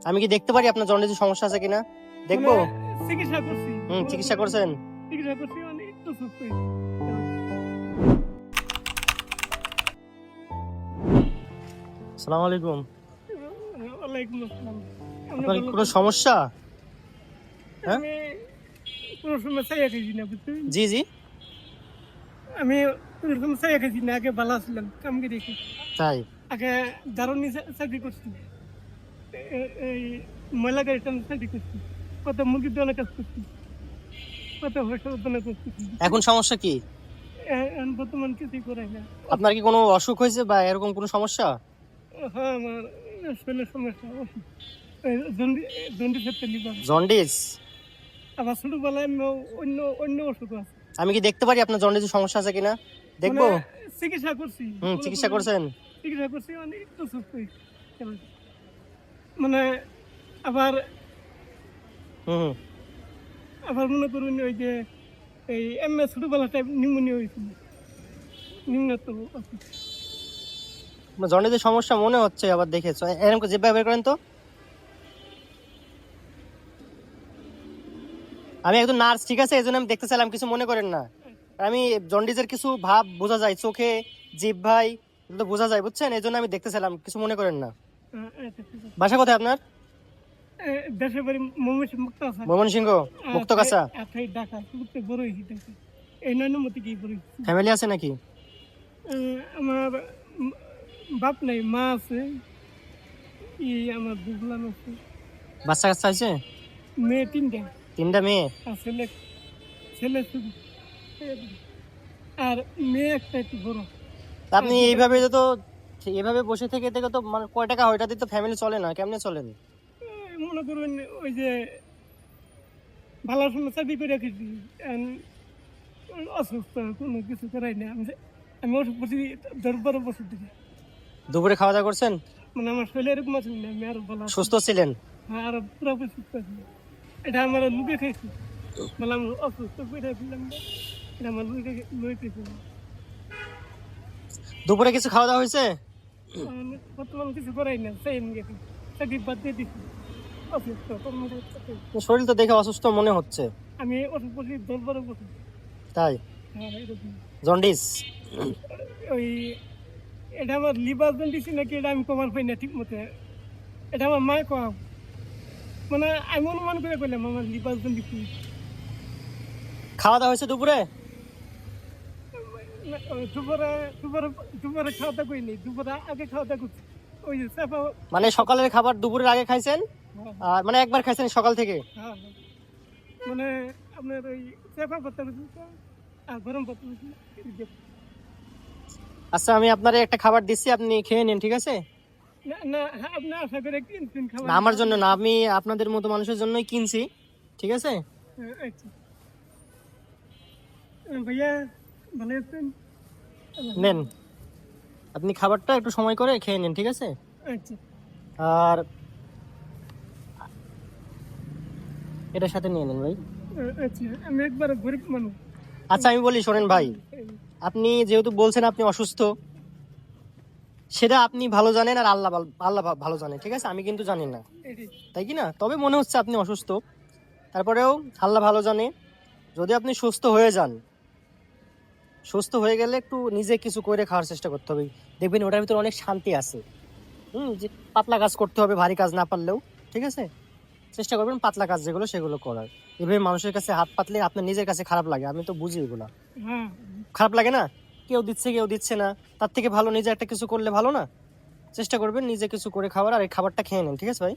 আমি কি দেখতে পারি আপনার জন্ডিসের সমস্যা আছে কিনা? দেখবো? চিকিৎসা করছি। চিকিৎসা করছেন? চিকিৎসা করছি মানে একটু সুস্থ হয়েছি। আসসালামু আলাইকুম। ওয়ালাইকুম আসসালাম। আপনার কি কোনো সমস্যা? হ্যাঁ? আমি কোনো সময় চাইয়া খাইছি না, বুঝছেন? জি জি। আমি কোনো সময় চাইয়া খাইছি না, আগে ভালো ছিলাম, কাম করে দেখি। তাই? আগে দারুণ চাকরি করছি, এই ময়লা গাড়িতে চাকরি করছি, কত মুরগির দোকানে কাজ করছি, কত হোটেল দোকানে কাজ করছি। এখন সমস্যা কি? এখন বর্তমান কিছুই করাই না। আপনার কি কোনো অসুখ হয়েছে বা এরকম কোনো সমস্যা? হ্যাঁ, আমার শরীরের সমস্যা, জন্ডিসের লিভার। জন্ডিস? আবার ছোটবেলায় অন্য অন্য অসুখ আছে। আমি কি দেখতে পারি আপনার জন্ডিসের সমস্যা আছে কিনা? দেখবো? চিকিৎসা করছি। চিকিৎসা করছেন? চিকিৎসা করছি মানে একটু সুস্থ হয়েছি। মানে আবার হুম। আবার মনে করুন ওই যে এই এমএস ছোটবেলা টাইপ নিউমোনিয়া হয়েছিল, নিম্নত আছে। জন্ডিসের সমস্যা মনে হচ্ছে, আবার দেখেছো এরকম জিহ্বা বের করেন তো। আমি একজন নার্স, ঠিক আছে, এই জন্য আমি দেখতে চাইলাম, কিছু মনে করেন না। আমি জন্ডিসের কিছু ভাব বোঝা যায় চোখে, জিহ্বায়, এগুলো তো বোঝা যায়, বুঝছেন, এই জন্য আমি দেখতে চাইলাম, কিছু মনে করেন না। বাসা কোথায় আপনার? দেশের বাড়ি ময়মনসিংহ মুক্ত আছে। ময়মনসিংহ মুক্তগাছা? ঢাকা বড় হয়েছি, এই নয়নমতি কি বড়। ফ্যামিলি আছে নাকি? আমার বাপ নাই, মা আছে, আমার বুঝলাম আছে। বাচ্চা কাচ্চা আছে? মেয়ে তিনটা। তিনটা মেয়ে? ছেলে ছেলে শুধু, আর মেয়ে একটা একটু বড়। আপনি এইভাবে তো এইভাবে বসে থেকে থেকে তো মানে কয় টাকা হয়, ওইটাতে তো ফ্যামিলি চলে না, কেমনে চলেন? মনে করুন ওই যে ভালো সময় চাকরি করে রেখেছি, অসুস্থ, কোনো কিছু করাই না। আমি ওষুধ পড়ছি 10-12 বছর থেকে। দুপুরে খাওয়া দাওয়া করছেন? মানে আমার শরীর এরকম আছে না, আমি আরো ভালো সুস্থ ছিলেন? হ্যাঁ, আরো পুরোপুরি সুস্থ আছি। এটা আমার লুকে খাইছি, বললাম অসুস্থ করে ছিলাম, এটা আমার লুকে খাইছি। দুপুরে কিছু খাওয়া দাওয়া হয়েছে? বর্তমান কিছু করাই না, চাই গেছি, চাকরি বাদ দিয়ে দিচ্ছি, অসুস্থ। শরীর তো দেখে অসুস্থ মনে হচ্ছে। আমি ওষুধ পড়ছি 10-12 বছর। তাই? হ্যাঁ, এরকম। জন্ডিস? ওই এটা আমার লিভার জন্ডিস নাকি, এটা আমি কমার পাই না ঠিক মতো। এটা আমার মায় কম, মানে আমি অনুমান করে করলাম আমার লিভার জন্ডিস। খাওয়া দাওয়া হয়েছে দুপুরে? দুপুরে খাওয়া দাওয়া করিনি, দুপুরে আগে খাওয়া দাওয়া করছি। ওই যে চাপা, মানে সকালের খাবার দুপুরের আগে খাইছেন? আর মানে একবার খাইছেন সকাল থেকে? হ্যাঁ, মানে আপনার ওই চাপা পাতা আর গরম পাতা। আচ্ছা, আমি আপনার একটা খাবার দিচ্ছি, আপনি খেয়ে নিন, ঠিক আছে? না না, আপনি আশা করে কিনছেন খাবার? না, আমার জন্য না, আমি আপনাদের মতো মানুষের জন্যই কিনছি, ঠিক আছে? আচ্ছা ভাইয়া, ভালো আছেন? নেন, আপনি খাবারটা একটু সময় করে খেয়ে নিন, ঠিক আছে? আচ্ছা আর এটার সাথে নিয়ে নেন ভাই। আচ্ছা, আমি একবার গরিব মানুষ। আচ্ছা, আমি বলি, শোনেন ভাই, আপনি যেহেতু বলছেন আপনি অসুস্থ, সেটা আপনি ভালো জানেন, আর আল্লাহ আল্লাহ ভালো জানে, ঠিক আছে? আমি কিন্তু জানি না, তাই কি না? তবে মনে হচ্ছে আপনি অসুস্থ, তারপরেও আল্লাহ ভালো জানে। যদি আপনি সুস্থ হয়ে যান, সুস্থ হয়ে গেলে একটু নিজে কিছু করে খাওয়ার চেষ্টা করতে হবে, দেখবেন ওটার ভিতরে অনেক শান্তি আছে। যে পাতলা কাজ করতে হবে, ভারী কাজ না পারলেও, ঠিক আছে? চেষ্টা করবেন পাতলা কাজ যেগুলো সেগুলো করার। এভাবে মানুষের কাছে হাত পাতলে আপনার নিজের কাছে খারাপ লাগে, আমি তো বুঝি এগুলা। হ্যাঁ, খারাপ লাগে না? কেউ দিচ্ছে কেউ দিচ্ছে না, তার থেকে ভালো নিজে একটা কিছু করলে ভালো না? চেষ্টা করবেন নিজে কিছু করে খাওয়ার, আর এই খাবারটা খেয়ে নেন, ঠিক আছে ভাই?